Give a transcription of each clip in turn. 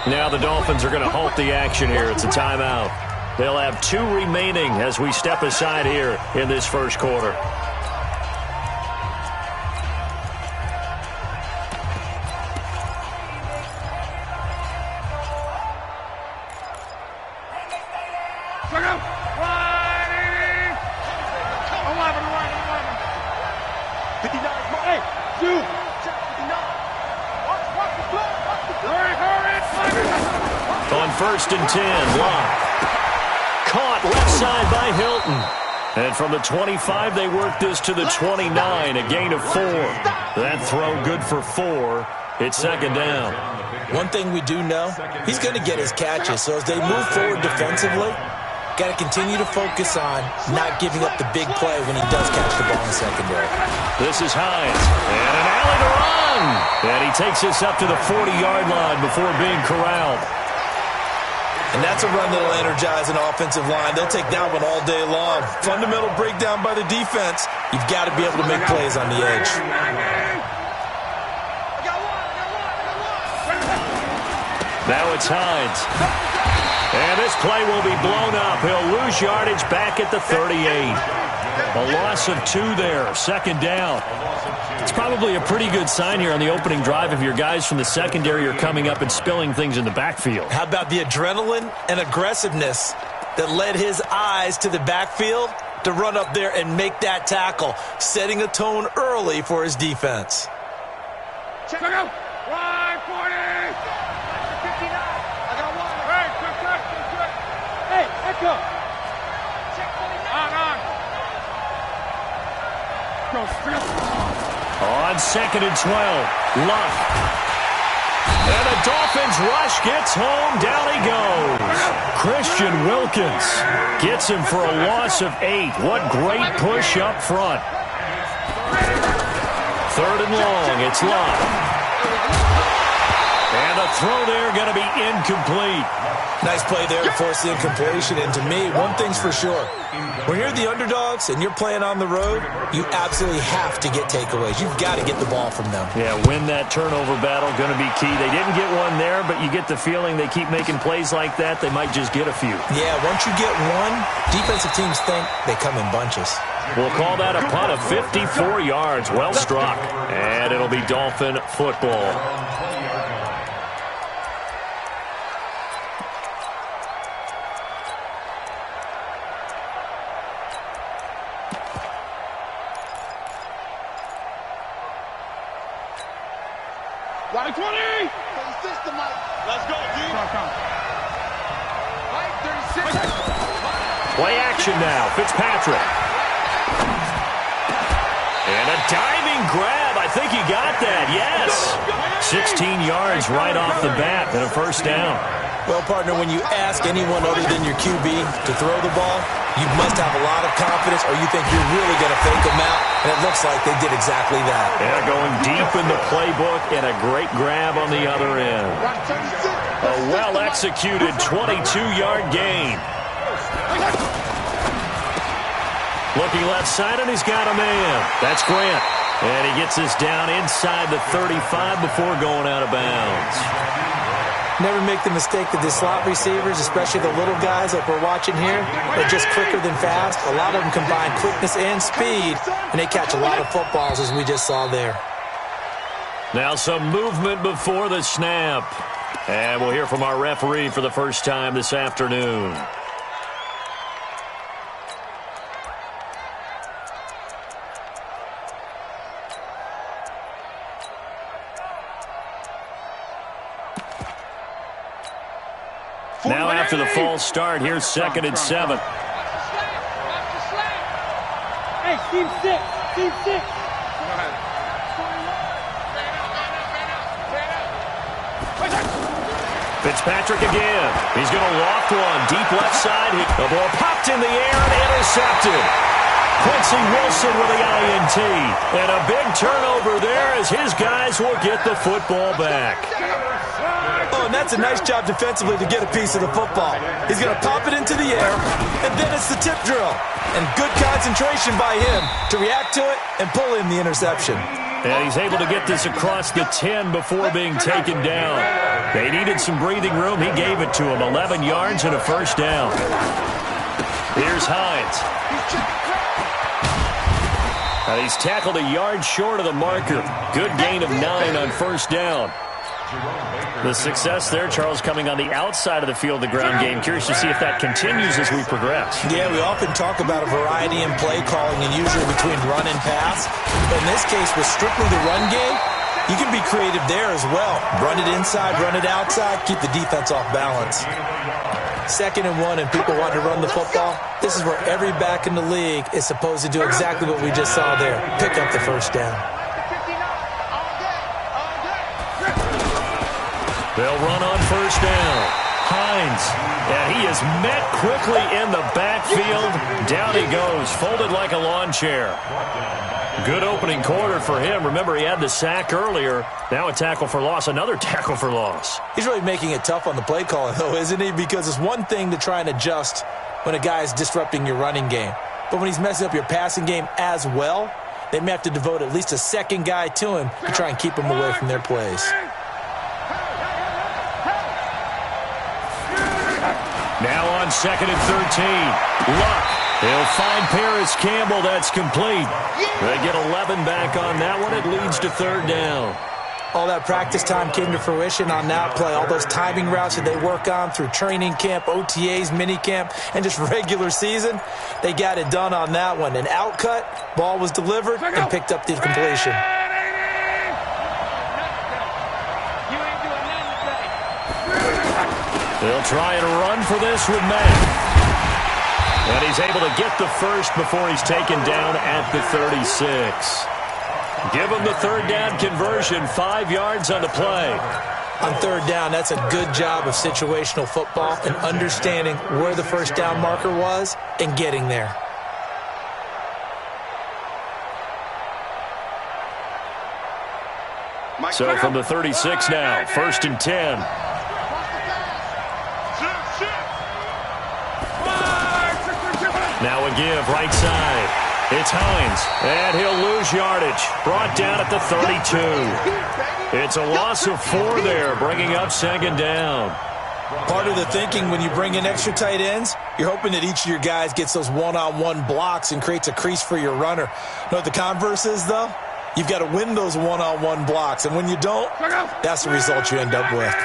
Now the Dolphins are going to halt the action here. It's a timeout. They'll have 2 remaining as we step aside here in this first quarter. On 1st and 10, Locke. Caught left side by Hilton. And from the 25, they work this to the 29, a gain of 4. That throw good for 4. It's second down. One thing we do know, he's going to get his catches. So as they move forward defensively, got to continue to focus on not giving up the big play when he does catch the ball in the secondary. This is Hines. And an alley to run. And he takes this up to the 40-yard line before being corralled. And that's a run that will energize an offensive line. They'll take that one all day long. Fundamental breakdown by the defense. You've got to be able to make plays on the edge. Now it's Hines. And this play will be blown up. He'll lose yardage back at the 38. A loss of 2 there. Second down. It's probably a pretty good sign here on the opening drive if your guys from the secondary are coming up and spilling things in the backfield. How about the adrenaline and aggressiveness that led his eyes to the backfield to run up there and make that tackle, setting a tone early for his defense. Check it out. 140. 59. I got one. Hey, quick. Hey, echo. Check 49. On. Go, strip. On 2nd and 12, Luck. And the Dolphins rush gets home. Down he goes. Christian Wilkins gets him for a loss of 8. What great push up front. 3rd and long, it's Luck. And the throw there going to be incomplete. Nice play there to force the incompletion. And to me, one thing's for sure. When you're the underdogs and you're playing on the road, you absolutely have to get takeaways. You've got to get the ball from them. Yeah, win that turnover battle, going to be key. They didn't get one there, but you get the feeling they keep making plays like that, they might just get a few. Yeah, once you get one, defensive teams think they come in bunches. We'll call that a punt of 54 yards. Well struck. And it'll be Dolphin football. Got a 20! Let's go, D! Right, 36. Play action now. Fitzpatrick. And a diving grab. I think he got that. Yes. 16 yards right off the bat and a first down. Well, partner, when you ask anyone other than your QB to throw the ball, you must have a lot of confidence or you think you're really going to fake them out, and it looks like they did exactly that. Yeah, going deep in the playbook and a great grab on the other end. A well-executed 22-yard gain. Looking left side, and he's got a man. That's Grant. And he gets this down inside the 35 before going out of bounds. Never make the mistake that the slot receivers, especially the little guys like we're watching here, are just quicker than fast. A lot of them combine quickness and speed, and they catch a lot of footballs, as we just saw there. Now some movement before the snap. And we'll hear from our referee for the first time this afternoon. Now after the false start, here's 2nd and 7. Hey, Steve 6. Steve 6. Fitzpatrick again. He's going to loft one. Deep left side. The ball popped in the air and intercepted. Quincy Wilson with the INT. And a big turnover there as his guys will get the football back. Oh, and that's a nice job defensively to get a piece of the football. He's going to pop it into the air, and then it's the tip drill. And good concentration by him to react to it and pull in the interception. And he's able to get this across the 10 before being taken down. They needed some breathing room. He gave it to him. 11 yards and a first down. Here's Hines. And he's tackled a yard short of the marker. Good gain of 9 on first down. The success there, Charles, coming on the outside of the field, the ground game. Curious to see if that continues as we progress. Yeah, we often talk about a variety in play calling and usually between run and pass. But in this case, with strictly the run game, you can be creative there as well. Run it inside, run it outside, keep the defense off balance. 2nd and 1 and people want to run the football. This is where every back in the league is supposed to do exactly what we just saw there. Pick up the first down. They'll run on first down. Hines, and he is met quickly in the backfield. Down he goes, folded like a lawn chair. Good opening quarter for him. Remember, he had the sack earlier. Now a tackle for loss, another tackle for loss. He's really making it tough on the play calling, though, isn't he? Because it's one thing to try and adjust when a guy is disrupting your running game. But when he's messing up your passing game as well, they may have to devote at least a second guy to him to try and keep him away from their plays. Now on 2nd and 13. Luck. He'll find Paris Campbell. That's complete. They get 11 back on that one. It leads to 3rd down. All that practice time came to fruition on that play. All those timing routes that they work on through training camp, OTAs, minicamp, and just regular season, they got it done on that one. An outcut, ball was delivered, and picked up the completion. They'll try and run for this with Matt. And he's able to get the first before he's taken down at the 36. Give him the 3rd down conversion, 5 yards on the play. On 3rd down, that's a good job of situational football and understanding where the first down marker was and getting there. So from the 36 now, 1st and 10. Now a give, right side. It's Hines, and he'll lose yardage. Brought down at the 32. It's a loss of 4 there, bringing up 2nd down. Part of the thinking when you bring in extra tight ends, you're hoping that each of your guys gets those one-on-one blocks and creates a crease for your runner. You know what the converse is, though? You've got to win those one-on-one blocks, and when you don't, that's the result you end up with.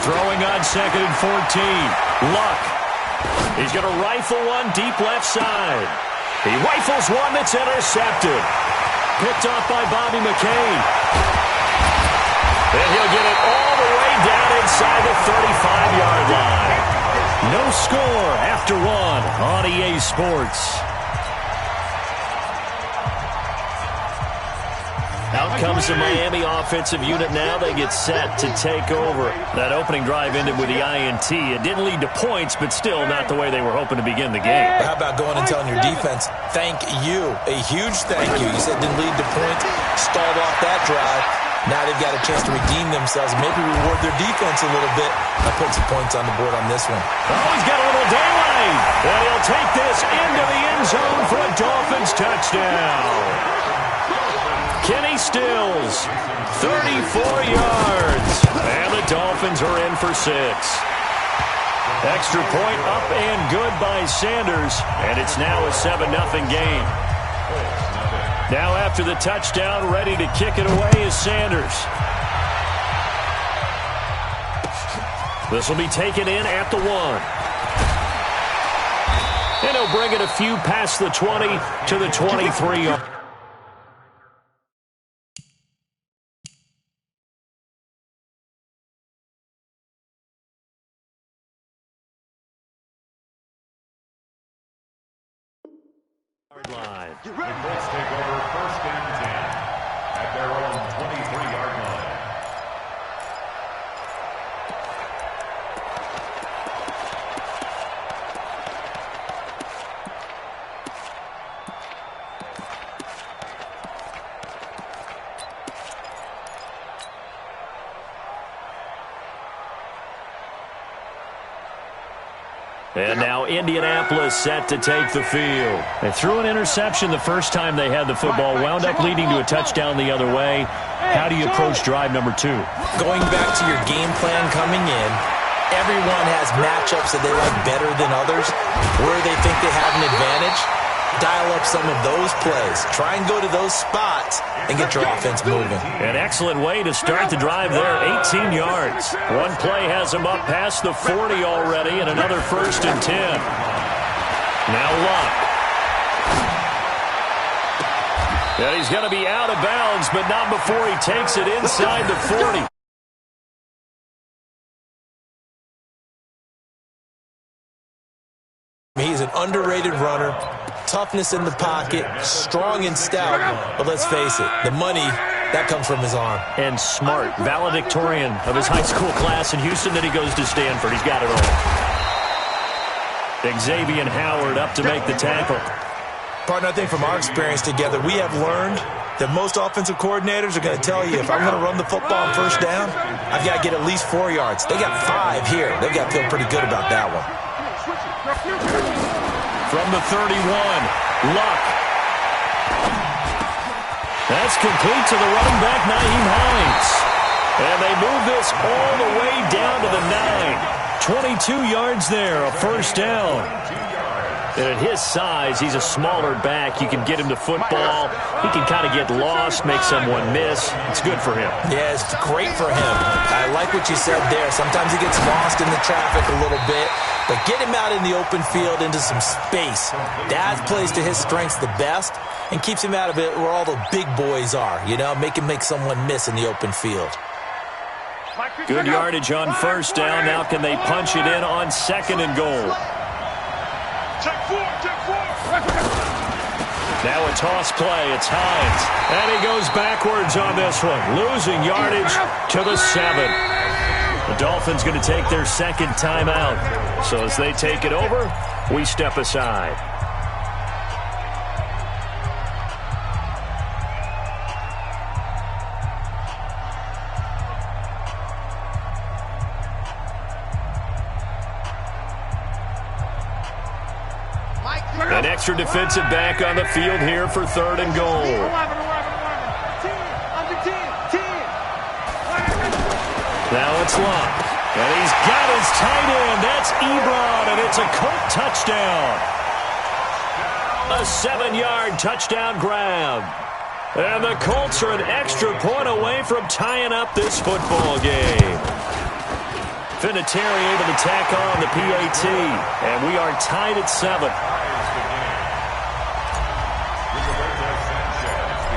Throwing on 2nd and 14. Luck. He's going to rifle one deep left side. He rifles one that's intercepted. Picked off by Bobby McCain. And he'll get it all the way down inside the 35-yard line. No score after 1 on EA Sports. Out comes the Miami offensive unit now. They get set to take over. That opening drive ended with the INT. It didn't lead to points, but still not the way they were hoping to begin the game. How about going and telling your defense, thank you, a huge thank you. You said didn't lead to points, stalled off that drive. Now they've got a chance to redeem themselves and maybe reward their defense a little bit by putting some points on the board on this one. Oh, he's got a little daylight. And he'll take this into the end zone for a Dolphins touchdown. Kenny Stills, 34 yards. And the Dolphins are in for 6. Extra point up and good by Sanders. And it's now a 7-0 game. Now after the touchdown, ready to kick it away is Sanders. This will be taken in at the 1. And he'll bring it a few past the 20 to the 23. Line. The Colts take over 1st and 10 at their own 23-yard line. And now Indianapolis set to take the field. They threw an interception the first time they had the football, wound up leading to a touchdown the other way. How do you approach drive number 2? Going back to your game plan coming in, everyone has matchups that they like better than others, where they think they have an advantage. Dial up some of those plays. Try and go to those spots and get your offense moving. An excellent way to start the drive there, 18 yards. One play has him up past the 40 already, and another 1st and 10. Now Luck. And he's going to be out of bounds, but not before he takes it inside the 40. He's an underrated runner, toughness in the pocket, strong and stout, but let's face it, the money, that comes from his arm. And smart, valedictorian of his high school class in Houston, then he goes to Stanford. He's got it all. Xavier Howard up to make the tackle. Partner, I think from our experience together, we have learned that most offensive coordinators are going to tell you, if I'm going to run the football on 1st down, I've got to get at least 4 yards. They got 5 here. They've got to feel pretty good about that one. From the 31, Luck. That's complete to the running back, Nyheim Hines. And they move this all the way down to the 9. 22 yards there, a 1st down. And at his size, he's a smaller back. You can get him to football. He can kind of get lost, make someone miss. It's good for him. Yeah, it's great for him. I like what you said there. Sometimes he gets lost in the traffic a little bit, but get him out in the open field into some space. That plays to his strengths the best and keeps him out of it where all the big boys are, you know, make him make someone miss in the open field. Good yardage on 1st down. Now can they punch it in on 2nd and goal? Now a toss play. It's Hines. And he goes backwards on this one. Losing yardage to the 7. The Dolphins going to take their 2nd timeout. So as they take it over, we step aside. An extra defensive back on the field here for 3rd and goal. Now it's Luck. And he's got his tight end. That's Ebron, and it's a Colt touchdown. A 7-yard touchdown grab. And the Colts are an extra point away from tying up this football game. Vinatieri able to tack on the PAT. And we are tied at 7.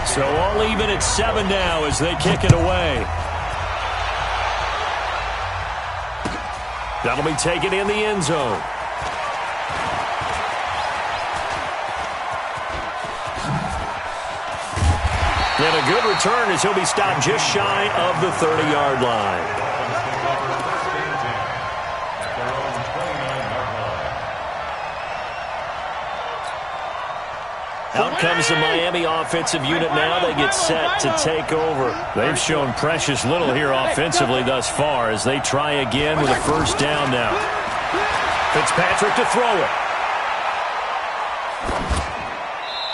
So all even at 7 now as they kick it away. That'll be taken in the end zone. And a good return as he'll be stopped just shy of the 30-yard line. Out comes the Miami offensive unit now. They get set to take over. They've shown precious little here offensively thus far as they try again with a 1st down now. Fitzpatrick to throw it.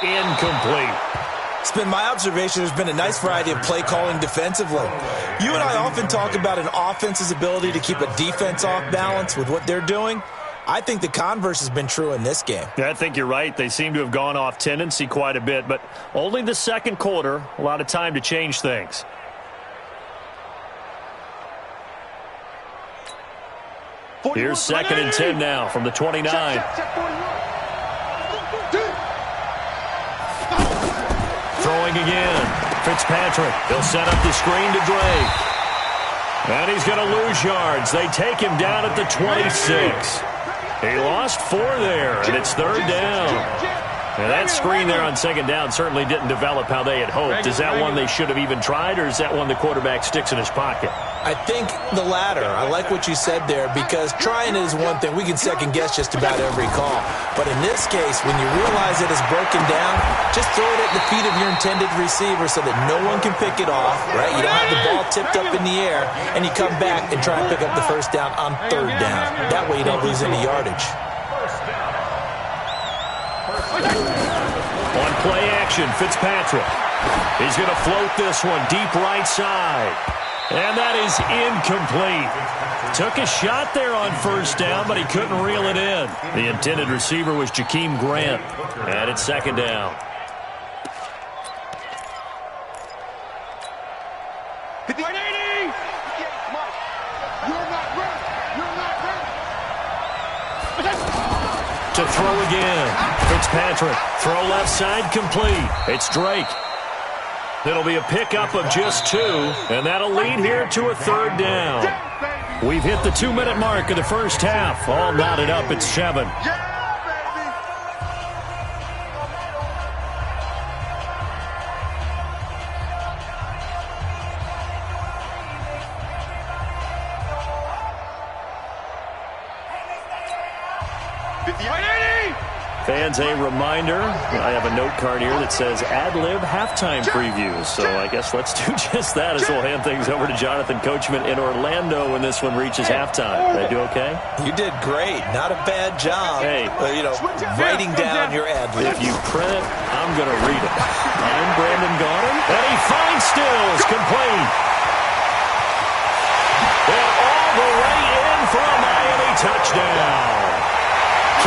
Incomplete. It's been my observation there's been a nice variety of play calling defensively. You and I often talk about an offense's ability to keep a defense off balance with what they're doing. I think the converse has been true in this game. Yeah, I think you're right. They seem to have gone off tendency quite a bit, but only the 2nd quarter, a lot of time to change things. Here's 2nd and 10 now from the 29. Throwing again. Fitzpatrick. He'll set up the screen to Drake. And he's going to lose yards. They take him down at the 26. He lost 4 there, and it's 3rd down. And that screen there on 2nd down certainly didn't develop how they had hoped. Is that one they should have even tried, or is that one the quarterback sticks in his pocket? I think the latter. I like what you said there, because trying it is one thing. We can second-guess just about every call. But in this case, when you realize it is broken down, just throw it at the feet of your intended receiver so that no one can pick it off, right? You don't have the ball tipped up in the air, and you come back and try and pick up the 1st down on 3rd down. That way you don't lose any yardage. On play action, Fitzpatrick. He's going to float this one deep right side. And that is incomplete. Took a shot there on first down, but he couldn't reel it in. The intended receiver was Jakeem Grant. And it's second down. To throw again. Fitzpatrick. Throw left side complete. It's Drake. It'll be a pickup of just 2, and that'll lead here to a third down. We've hit the 2-minute mark of the first half. All knotted up at 7. Fans, a reminder, I have a note card here that says ad-lib halftime preview. So I guess let's do just that as we'll hand things over to Jonathan Coachman in Orlando when this one reaches halftime. Did I do okay? You did great. Not a bad job. Hey. Writing down your ad-lib. If you print it, I'm going to read it. I'm Brandon Gaudin, and he finds Stills complete. And all the way in for a Miami touchdown.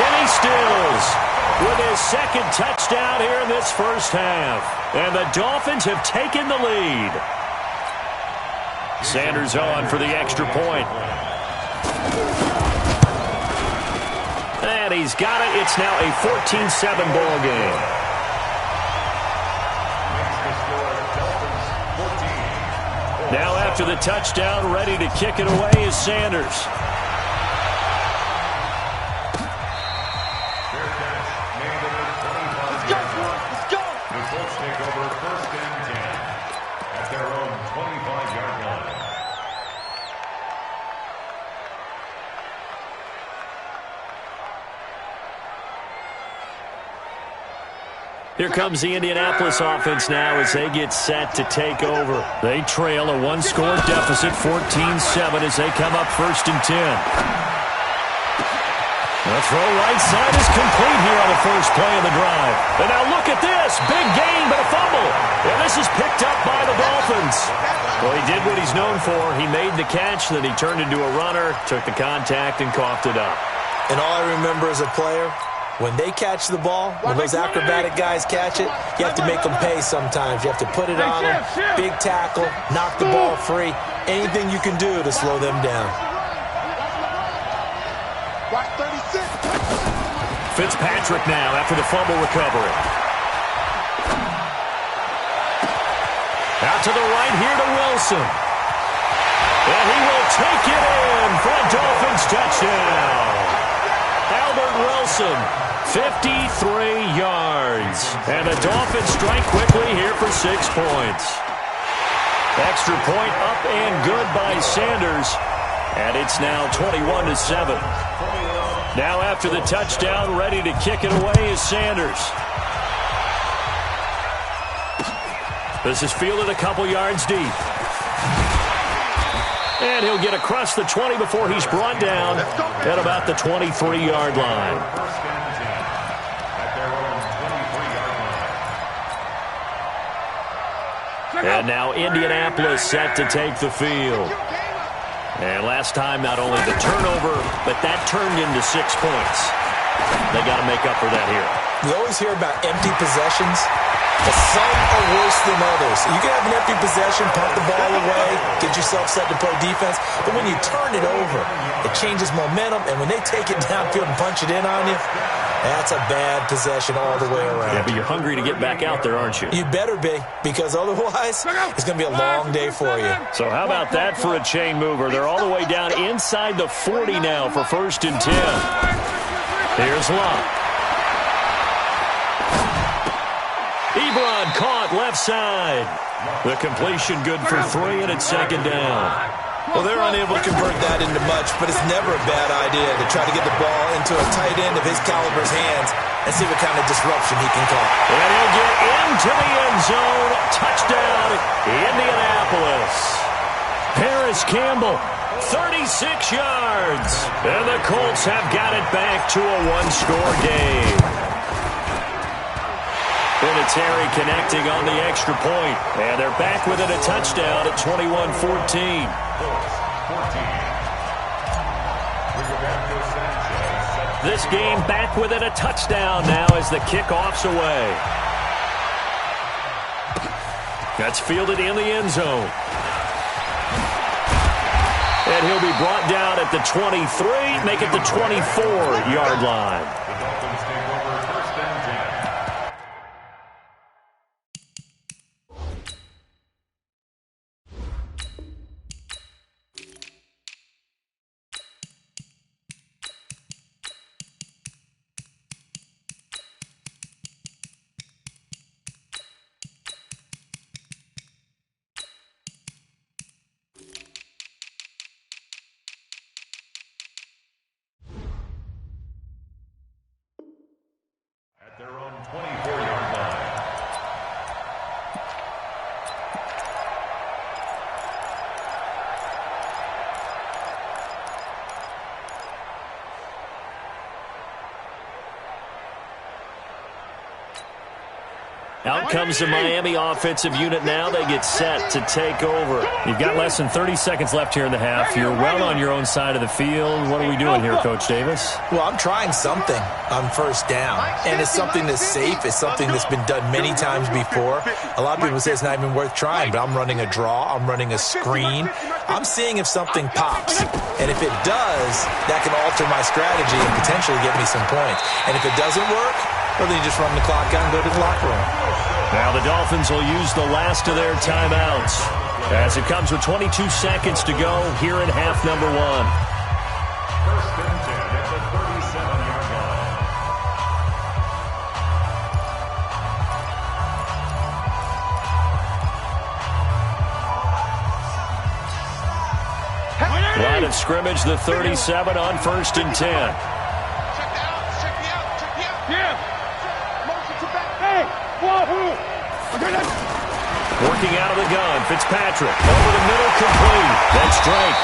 Kenny Stills with his second touchdown here in this first half. And the Dolphins have taken the lead. Sanders on for the extra point. And he's got it. It's now a 14-7 ball game. Now after the touchdown, ready to kick it away is Sanders. Here comes the Indianapolis offense now as they get set to take over. They trail a one-score deficit, 14-7, as they come up 1st and 10. The throw right side is complete here on the first play of the drive. And now look at this. Big gain, but a fumble. And this is picked up by the Dolphins. Well, he did what he's known for. He made the catch, then he turned into a runner, took the contact, and coughed it up. And all I remember as a player, when they catch the ball, when those acrobatic guys catch it, you have to make them pay sometimes. You have to put it on them, big tackle, knock the ball free. Anything you can do to slow them down. Fitzpatrick now after the fumble recovery. Out to the right here to Wilson. And he will take it in for a Dolphins touchdown. Albert Wilson, 53 yards. And the Dolphins strike quickly here for 6 points. Extra point up and good by Sanders. And it's now 21-7. Now after the touchdown, ready to kick it away is Sanders. This is fielded a couple yards deep. And he'll get across the 20 before he's brought down at about the 23-yard line. And now Indianapolis set to take the field. And last time, not only the turnover, but that turned into 6 points. They got to make up for that here. We always hear about empty possessions, but some are worse than others. You can have an empty possession, pump the ball away, get yourself set to play defense, but when you turn it over, it changes momentum, and when they take it downfield and punch it in on you, that's a bad possession all the way around. Yeah, but you're hungry to get back out there, aren't you? You better be, because otherwise, it's going to be a long day for you. So how about that for a chain mover? They're all the way down inside the 40 now for 1st and 10. Here's Locke. Ebron caught left side. The completion good for 3, and it's 2nd down. Well, they're unable to convert that into much, but it's never a bad idea to try to get the ball into a tight end of his caliber's hands and see what kind of disruption he can cause. And he'll get into the end zone. Touchdown, Indianapolis. Paris Campbell, 36 yards. And the Colts have got it back to a one-score game. Vinatieri connecting on the extra point. And they're back within a touchdown at 21-14. This game back within a touchdown now as the kickoff's away. That's fielded in the end zone. And he'll be brought down at the 23, make it the 24-yard line. Their own 24-yard line. Out comes the Miami offensive unit now. They get set to take over. You've got less than 30 seconds left here in the half. You're well on your own side of the field. What are we doing here, Coach Davis? Well, I'm trying something on first down, and it's something that's safe. It's something that's been done many times before. A lot of people say it's not even worth trying, but I'm running a draw. I'm running a screen. I'm seeing if something pops, and if it does, that can alter my strategy and potentially get me some points. And if it doesn't work, well, then you just run the clock out and go to the locker room. Now the Dolphins will use the last of their timeouts as it comes with 22 seconds to go here in half number one. First and 10 at the 37-yard line. Line of scrimmage, the 37 on first and 10. Working out of the gun, Fitzpatrick over the middle, complete. That's Drake.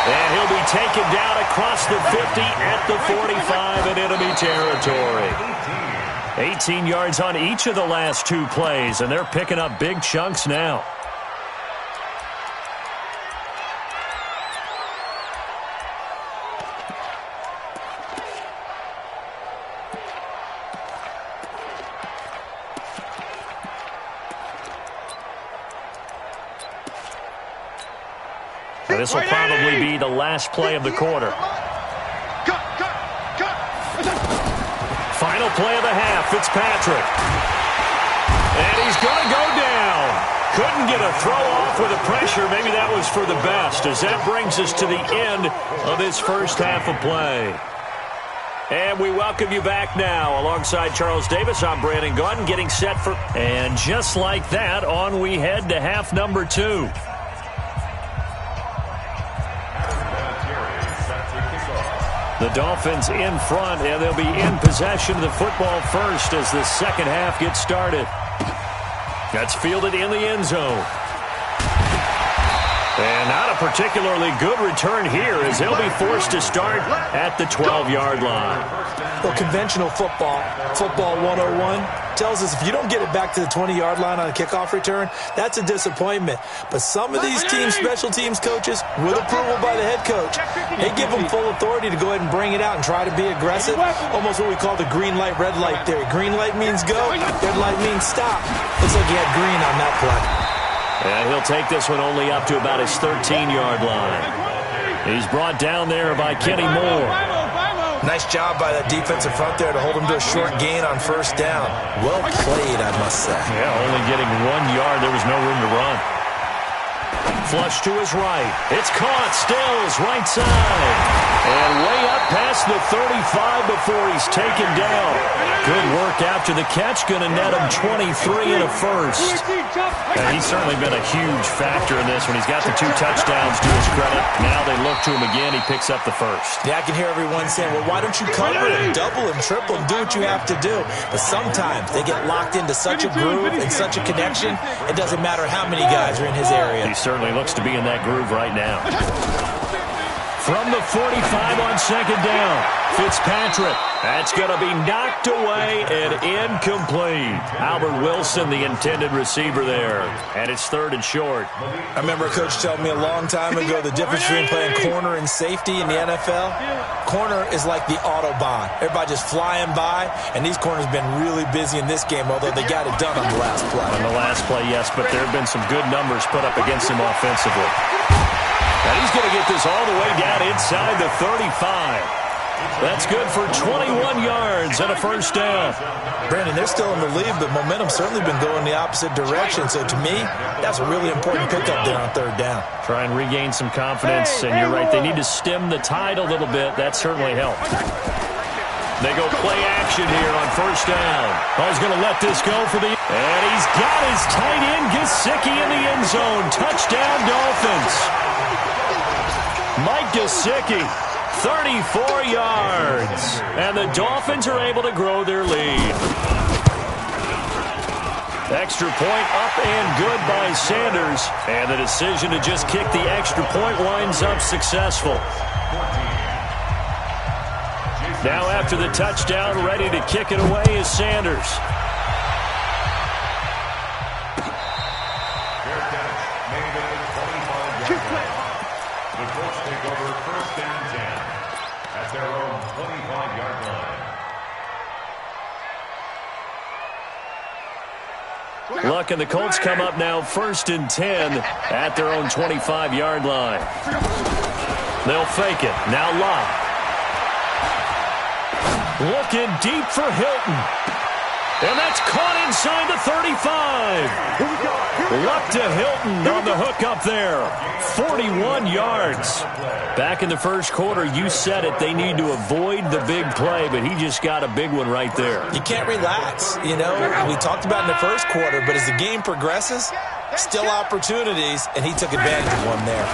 And he'll be taken down across the 50 at the 45 in enemy territory. 18 yards on each of the last two plays, and they're picking up big chunks now. This will probably be the last play of the quarter. Final play of the half, Fitzpatrick. And he's going to go down. Couldn't get a throw off with the pressure. Maybe that was for the best, as that brings us to the end of this first half of play. And we welcome you back now. Alongside Charles Davis, I'm Brandon Gaudin, getting set for... And just like that, on we head to half number two. The Dolphins in front, and they'll be in possession of the football first as the second half gets started. That's fielded in the end zone. And not a particularly good return here as they'll be forced to start at the 12-yard line. Well, conventional football 101, tells us if you don't get it back to the 20-yard line on a kickoff return, that's a disappointment. But some of these teams, special teams coaches, with approval by the head coach, they give them full authority to go ahead and bring it out and try to be aggressive. Almost what we call the green light, red light theory. Green light means go, red light means stop. Looks like he had green on that play. And he'll take this one only up to about his 13-yard line. He's brought down there by Kenny Moore. Nice job by that defensive front there to hold him to a short gain on first down. Well played, I must say. Yeah, only getting 1 yard. There was no room to run. Flush to his right. It's caught. Stills right side. And way up past the 35 before he's taken down. Good work after the catch. Going to net him 23 and a first. And he's certainly been a huge factor in this when he's got the 2 touchdowns to his credit. Now they look to him again. He picks up the first. Yeah, I can hear everyone saying, well, why don't you cover him, double him, triple him, do what you have to do. But sometimes they get locked into such a groove and such a connection, it doesn't matter how many guys are in his area. He certainly looks to be in that groove right now. From the 45 on second down, Fitzpatrick. That's going to be knocked away and incomplete. Albert Wilson, the intended receiver there. And it's 3rd and short. I remember a coach telling me a long time ago the difference between playing corner and safety in the NFL. Corner is like the Autobahn. Everybody just flying by, and these corners have been really busy in this game, although they got it done on the last play. On the last play, yes, but there have been some good numbers put up against him offensively. And he's going to get this all the way down inside the 35. That's good for 21 yards and a first down. Brandon, they're still in the lead, but momentum's certainly been going the opposite direction. So to me, that's a really important pickup there on 3rd down. Try and regain some confidence, and you're right. They need to stem the tide a little bit. That certainly helped. They go play action here on 1st down. Oh, he's going to let this go for the... And he's got his tight end, Gesicki, in the end zone. Touchdown, Dolphins. Mike Gesicki, 34 yards. And the Dolphins are able to grow their lead. Extra point up and good by Sanders. And the decision to just kick the extra point winds up successful. Now after the touchdown, ready to kick it away is Sanders. The Colts take over 1st and 10 at their own 25-yard line. Luck and the Colts come up now 1st and 10 at their own 25-yard line. They'll fake it. Now Luck. Looking deep for Hilton. And that's caught inside the 35. Luck to Hilton on the hook up there. 41 yards. Back in the first quarter, you said it, they need to avoid the big play, but he just got a big one right there. You can't relax. You know, we talked about in the first quarter, but as the game progresses, still opportunities, and he took advantage of one there.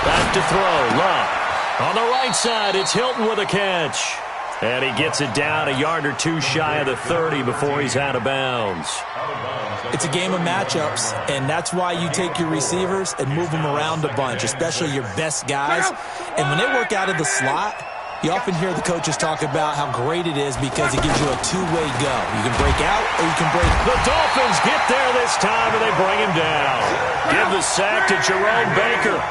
Back to throw, Luck. On the right side, it's Hilton with a catch. And he gets it down a yard or two shy of the 30 before he's out of bounds. It's a game of matchups, and that's why you take your receivers and move them around a bunch, especially your best guys. And when they work out of the slot, you often hear the coaches talk about how great it is because it gives you a two-way go. You can break out or you can break. The Dolphins get there this time, and they bring him down. Give the sack to Jerome Baker.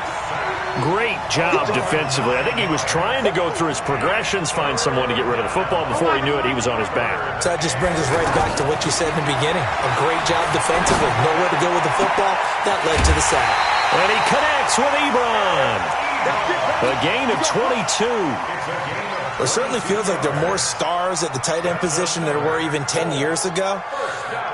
Great job defensively. I think he was trying to go through his progressions, find someone to get rid of the football. Before he knew it, he was on his back. So that just brings us right back to what you said in the beginning. A great job defensively. Nowhere to go with the football. That led to the sack. And he connects with Ebron. A gain of 22. It certainly feels like there are more stars at the tight end position than there were even 10 years ago.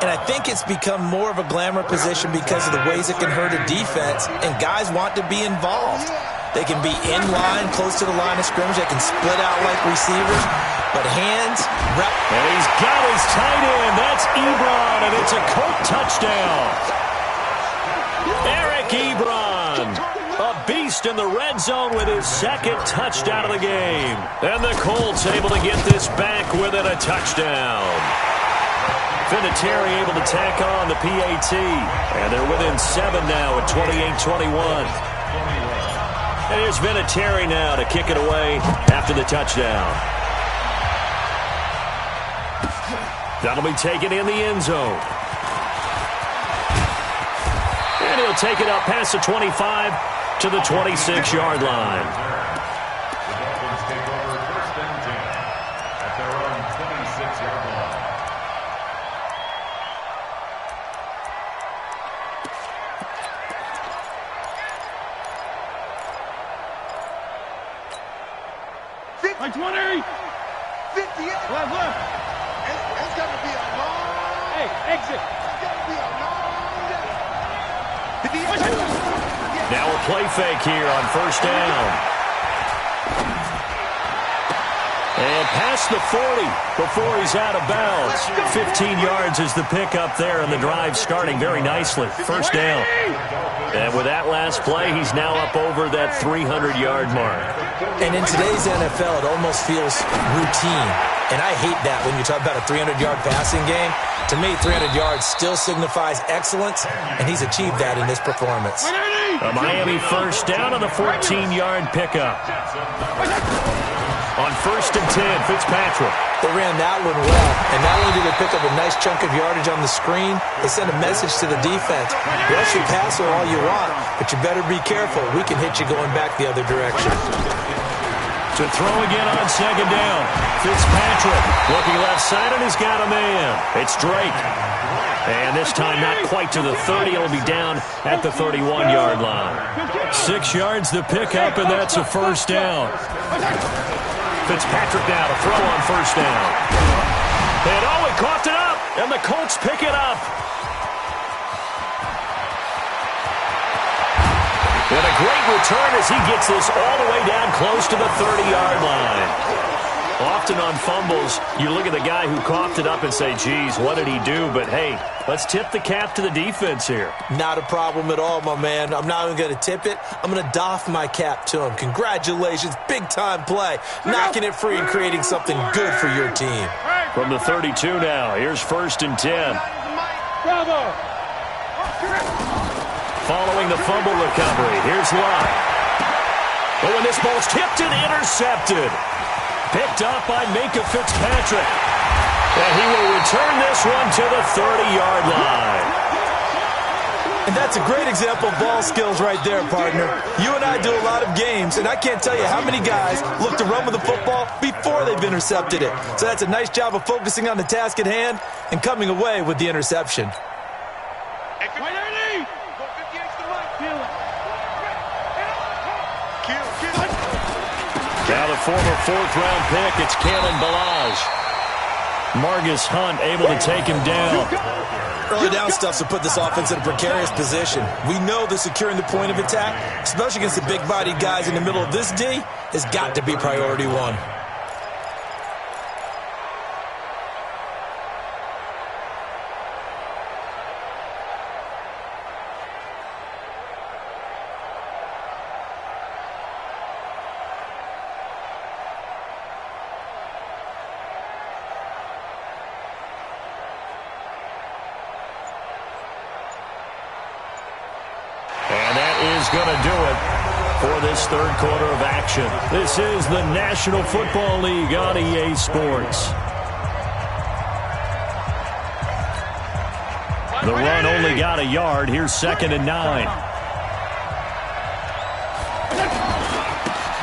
And I think it's become more of a glamour position because of the ways it can hurt a defense, and guys want to be involved. They can be in line, close to the line of scrimmage. They can split out like receivers. But hands, rep. And he's got his tight end. That's Ebron, and it's a Colt touchdown. Eric Ebron, a beast in the red zone with his 2nd touchdown of the game. And the Colts able to get this back within a touchdown. Vinatieri able to tack on the PAT. And they're within 7 now at 28-21. And here's Vinatieri now to kick it away after the touchdown. That'll be taken in the end zone. And he'll take it up past the 25 to the 26-yard line. The Dolphins take over 1st and 10 at their own 26-yard line. Like 20, 58. Left. It's going to be a long. Hey, exit. It's going to be a long day. Now a play fake here on 1st down. And past the 40 before he's out of bounds. 15 yards is the pickup there, and the drive starting very nicely. 1st down. And with that last play, he's now up over that 300-yard mark. And in today's NFL, it almost feels routine. And I hate that when you talk about a 300-yard passing game. To me, 300 yards still signifies excellence, and he's achieved that in this performance. A Miami first down on the 14-yard pickup. On 1st and 10, Fitzpatrick. They ran that one well, and not only did they pick up a nice chunk of yardage on the screen, they sent a message to the defense. Rush your passer all you want, but you better be careful. We can hit you going back the other direction. To throw again on 2nd down. Fitzpatrick looking left side, and he's got a man. It's Drake. And this time not quite to the 30. It'll be down at the 31-yard line. 6 yards the pickup, and that's a first down. Fitzpatrick now to throw on 1st down. And he coughed it up, and the Colts pick it up. And a great return as he gets this all the way down close to the 30-yard line. Often on fumbles, you look at the guy who coughed it up and say, geez, what did he do? But, hey, let's tip the cap to the defense here. Not a problem at all, my man. I'm not even going to tip it. I'm going to doff my cap to him. Congratulations. Big-time play. Knocking it free and creating something good for your team. From the 32 now, here's 1st and 10. Bravo. Following the fumble recovery, here's Lott. Oh, and this ball's tipped and intercepted. Picked up by Minkah Fitzpatrick. And he will return this one to the 30-yard line. And that's a great example of ball skills right there, partner. You and I do a lot of games, and I can't tell you how many guys look to run with the football before they've intercepted it. So that's a nice job of focusing on the task at hand and coming away with the interception. Now the former 4th-round pick, it's Kalen Ballage. Margus Hunt able to take him down. Early down stuffs will put this offense in a precarious position. We know that securing the point of attack, especially against the big-bodied guys in the middle of this D, has got to be priority one. Going to do it for this 3rd quarter of action. This is the National Football League on EA Sports. The run only got a yard. Here's 2nd and 9.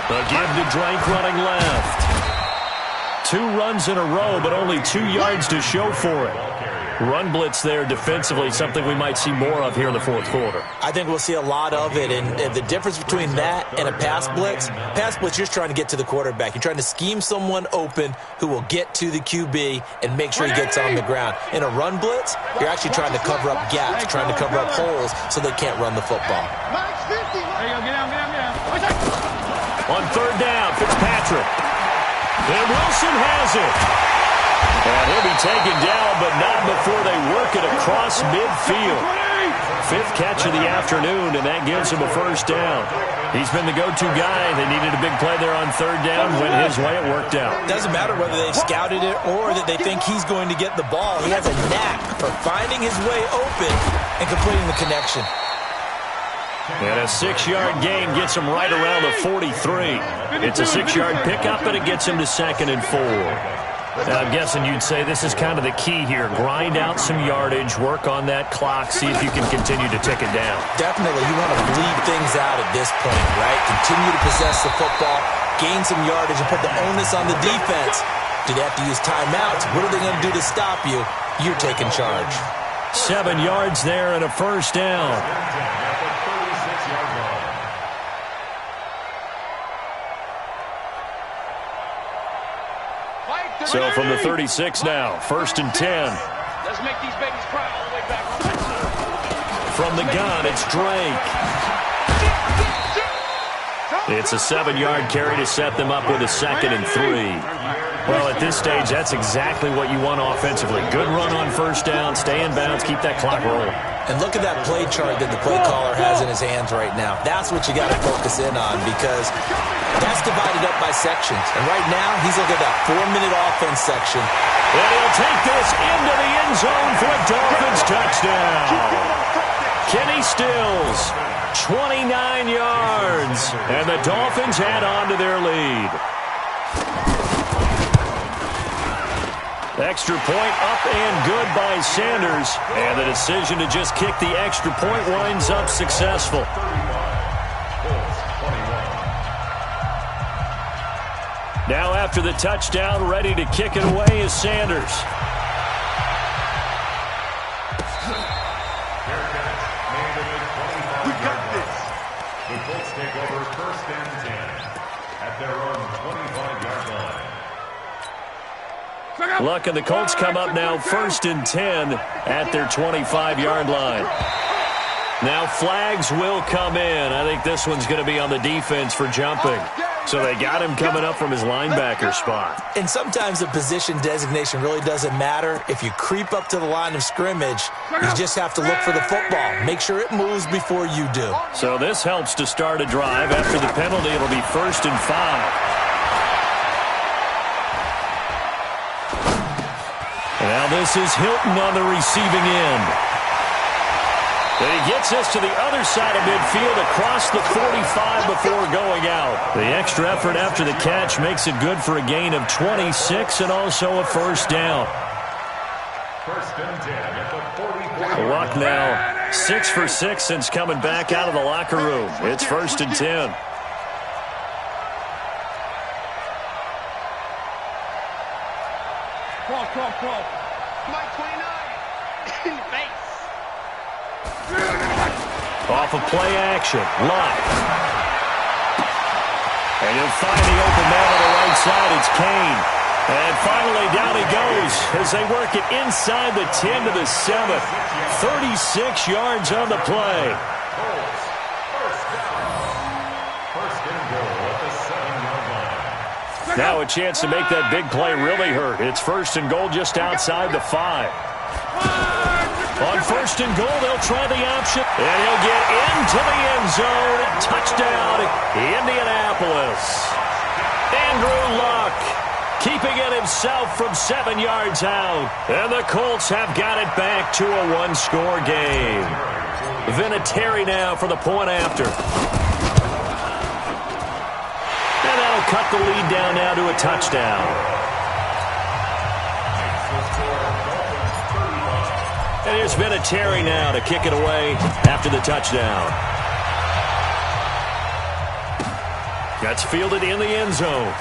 The give to Drake running left. 2 runs in a row, but only 2 yards to show for it. Run blitz there defensively, something we might see more of here in the 4th quarter. I think we'll see a lot of it, and the difference between that and a pass blitz, you're just trying to get to the quarterback. You're trying to scheme someone open who will get to the QB and make sure he gets on the ground. In a run blitz, you're actually trying to cover up gaps, trying to cover up holes so they can't run the football. On 3rd down, Fitzpatrick. And Wilson has it. And he'll be taken down, but not before they work it across midfield. 5th catch of the afternoon, and that gives him a first down. He's been the go-to guy. They needed a big play there on 3rd down. Went his way, it worked out. Doesn't matter whether they've scouted it or that they think he's going to get the ball. He has a knack for finding his way open and completing the connection. And a 6-yard gain gets him right around the 43. It's a 6-yard pickup, and it gets him to 2nd and 4. And I'm guessing you'd say this is kind of the key here. Grind out some yardage, work on that clock, see if you can continue to tick it down. Definitely. You want to bleed things out at this point, right? Continue to possess the football, gain some yardage, and put the onus on the defense. Do they have to use timeouts? What are they going to do to stop you? You're taking charge. 7 yards there and a first down. So from the 36 now, 1st and 10. Let's make these babies cry all the way back. From the gun, it's Drake. It's a 7-yard carry to set them up with a 2nd and 3. Well, at this stage, that's exactly what you want offensively. Good run on 1st down, stay in bounds, keep that clock rolling. And look at that play chart that the play caller has in his hands right now. That's what you got to focus in on, because that's divided up by sections. And right now, he's looking at that 4-minute offense section. And he'll take this into the end zone for a Dolphins touchdown. Kenny Stills, 29 yards. And the Dolphins add on to their lead. Extra point up and good by Sanders. And the decision to just kick the extra point winds up successful. Now after the touchdown, ready to kick it away is Sanders. We got this. The Colts take over 1st and 10 at their own 25-yard line. Luck and the Colts come up now 1st and 10 at their 25-yard line. Now flags will come in. I think this one's going to be on the defense for jumping. So they got him coming up from his linebacker spot. And sometimes the position designation really doesn't matter. If you creep up to the line of scrimmage, you just have to look for the football. Make sure it moves before you do. So this helps to start a drive. After the penalty, it'll be 1st and 5. Now this is Hilton on the receiving end. And he gets us to the other side of midfield across the 45 before going out. The extra effort after the catch makes it good for a gain of 26 and also a 1st down. 1st and 10 at the 44. Luck now 6 for 6 since coming back out of the locker room. It's 1st and 10. Crawl. Mike 29. In the face. Off of play action. Luck. And he'll find the open man on the right side. It's Kane. And finally down he goes as they work it inside the 10 to the 7. 36 yards on the play. Colts, 1st down. 1st and goal at the 7-yard line. Now a chance to make that big play really hurt. It's 1st and goal just outside the 5. On 1st and goal, they'll try the option. And he'll get into the end zone. Touchdown, Indianapolis. Andrew Luck keeping it himself from 7 yards out. And the Colts have got it back to a one-score game. Vinatieri now for the point after. And that'll cut the lead down now to a touchdown. And here's Vinatieri now to kick it away after the touchdown. That's fielded in the end zone.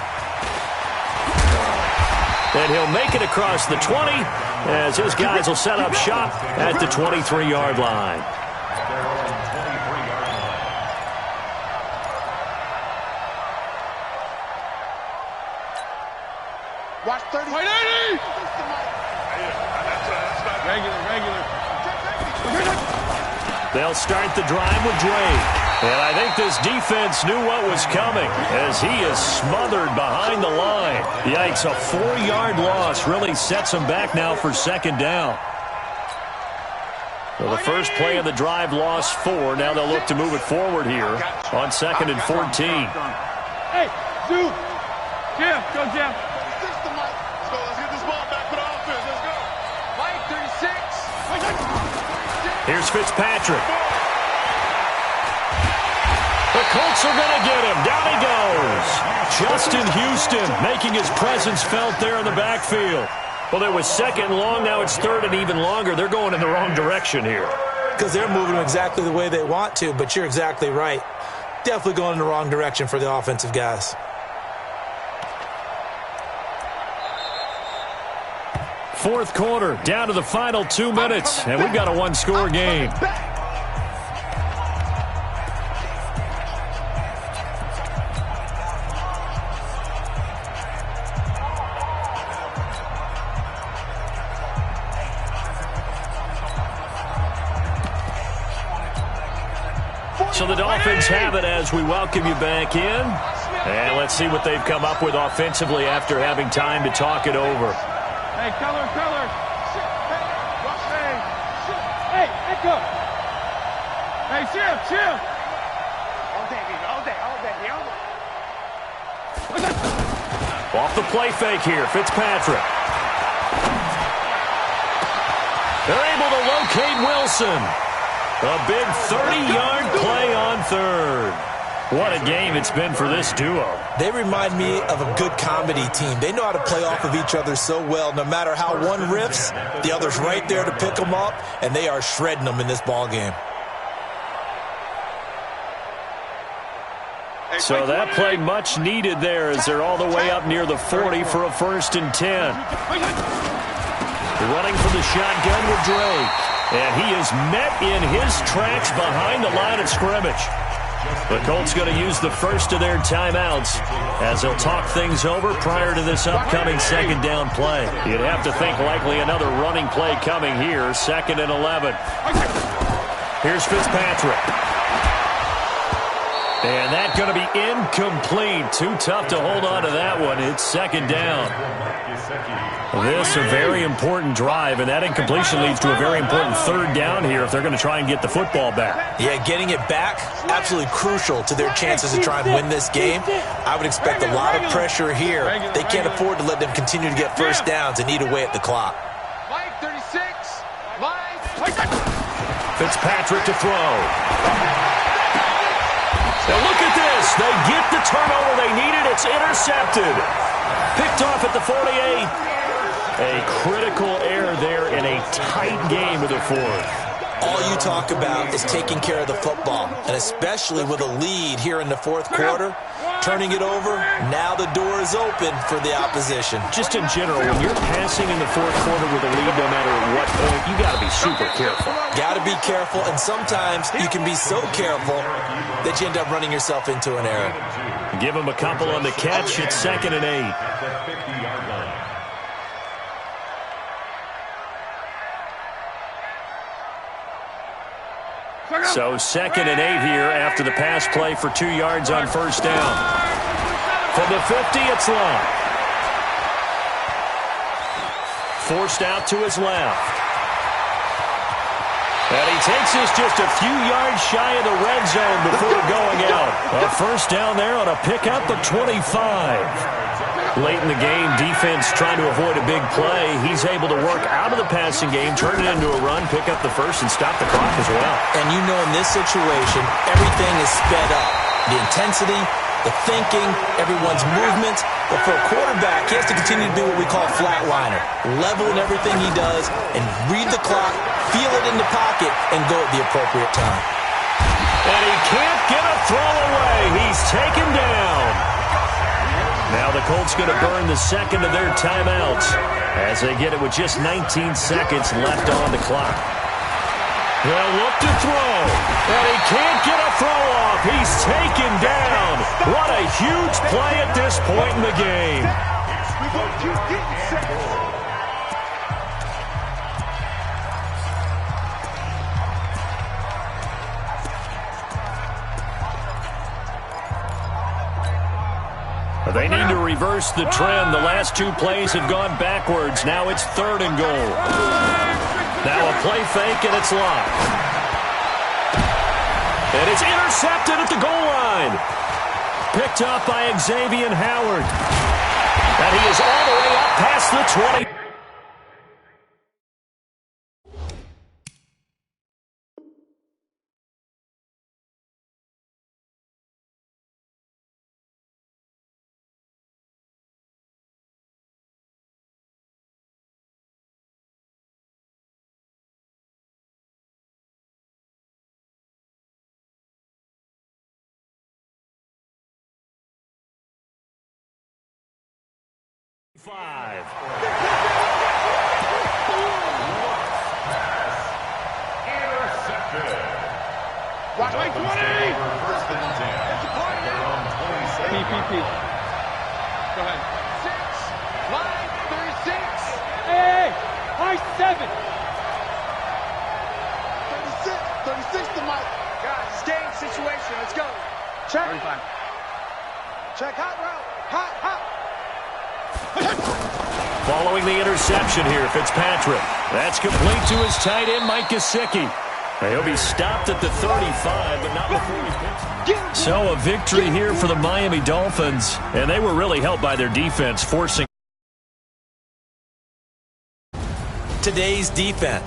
And he'll make it across the 20 as his guys will set up shop at the 23-yard line. Watch 30. Regular. They'll start the drive with Drake. And I think this defense knew what was coming as he is smothered behind the line. Yikes, a 4-yard loss really sets them back now for 2nd down. Well, the first play of the drive lost 4. Now they'll look to move it forward here on 2nd and 14. Hey, Duke. Jim, go Jim. Let's get this ball back for the offense. Let's go. Mike 36. Here's Fitzpatrick. The Colts are going to get him. Down he goes. Justin Houston making his presence felt there in the backfield. Well, it was 2nd and long. Now it's 3rd and even longer. They're going in the wrong direction here. Because they're moving them exactly the way they want to, but you're exactly right. Definitely going in the wrong direction for the offensive guys. 4th quarter, down to the final 2 minutes, and we've got a one-score game. So the Dolphins have it as we welcome you back in. And let's see what they've come up with offensively after having time to talk it over. Hey, color. Hey, Echo. Hey, chill. All day. Off the play fake here, Fitzpatrick. They're able to locate Wilson. A big 30-yard play on third. What a game it's been for this duo. They remind me of a good comedy team. They know how to play off of each other so well. No matter how one riffs, the other's right there to pick them up, and they are shredding them in this ball game. So that play much needed there as they're all the way up near the 40 for a 1st and 10. Running from the shotgun with Drake. And he is met in his tracks behind the line of scrimmage. The Colts going to use the first of their timeouts as they'll talk things over prior to this upcoming 2nd down play. You'd have to think likely another running play coming here, 2nd and 11. Here's Fitzpatrick. And that's going to be incomplete. Too tough to hold on to that one. It's 2nd down. This a very important drive, and that incompletion leads to a very important 3rd down here if they're going to try and get the football back. Yeah, getting it back, absolutely crucial to their chances to try and win this game. I would expect a lot of pressure here. They can't afford to let them continue to get 1st downs and eat away at the clock. Fitzpatrick to throw. Now look at this. They get the turnover they needed. It's intercepted. Picked off at the 48. A critical error there in a tight game of the 4th. All you talk about is taking care of the football, and especially with a lead here in the 4th quarter, turning it over, now the door is open for the opposition. Just in general, when you're passing in the 4th quarter with a lead, no matter what point, you got to be super careful. Got to be careful, and sometimes you can be so careful that you end up running yourself into an error. Give him a couple on the catch. It's 2nd and 8. So 2nd and 8 here after the pass play for 2 yards on 1st down. From the 50, it's Love. Forced out to his left. And he takes us just a few yards shy of the red zone before going out. A 1st down there on a pickup of 25. Late in the game, defense trying to avoid a big play. He's able to work out of the passing game, turn it into a run, pick up the 1st, and stop the clock as well. And you know in this situation, everything is sped up. The intensity, the thinking, everyone's movements. But for a quarterback, he has to continue to do what we call flatliner. Level in everything he does and read the clock, feel it in the pocket, and go at the appropriate time. And he can't get a throw away. He's taken down. Now the Colts going to burn the 2nd of their timeouts as they get it with just 19 seconds left on the clock. They'll look to throw, and he can't get a throw off. He's taken down. What a huge play at this point in the game. They need to reverse the trend. The last 2 plays have gone backwards. Now it's 3rd and goal. Now a play fake, and it's locked. And it's intercepted at the goal line. Picked up by Xavier Howard. And he is all the way up past the 20. Five. Intercepted. Watch 20. First and 10. PPP. Go ahead. 6, line 36. Hey, high 7. 36 to Mike. Guys, it's game situation. Let's go. Check. 35. Check hot route. Hot. Following the interception here, Fitzpatrick. That's complete to his tight end, Mike Gesicki. He'll be stopped at the 35, but not before he picks. So a victory here for the Miami Dolphins, and they were really helped by their defense, forcing Today's defense.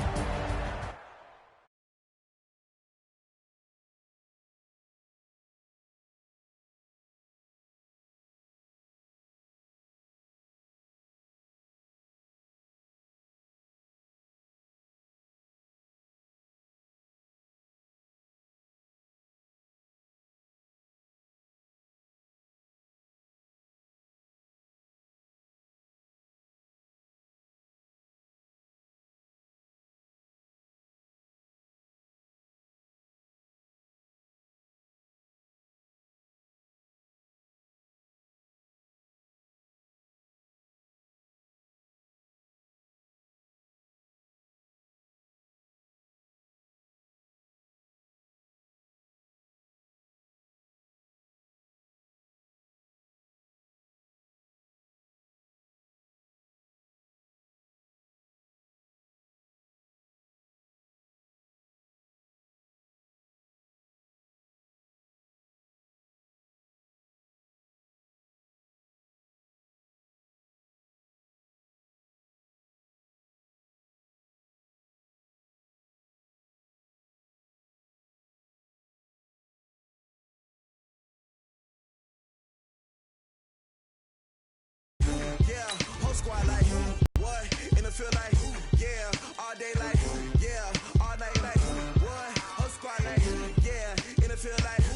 yeah, and it feel like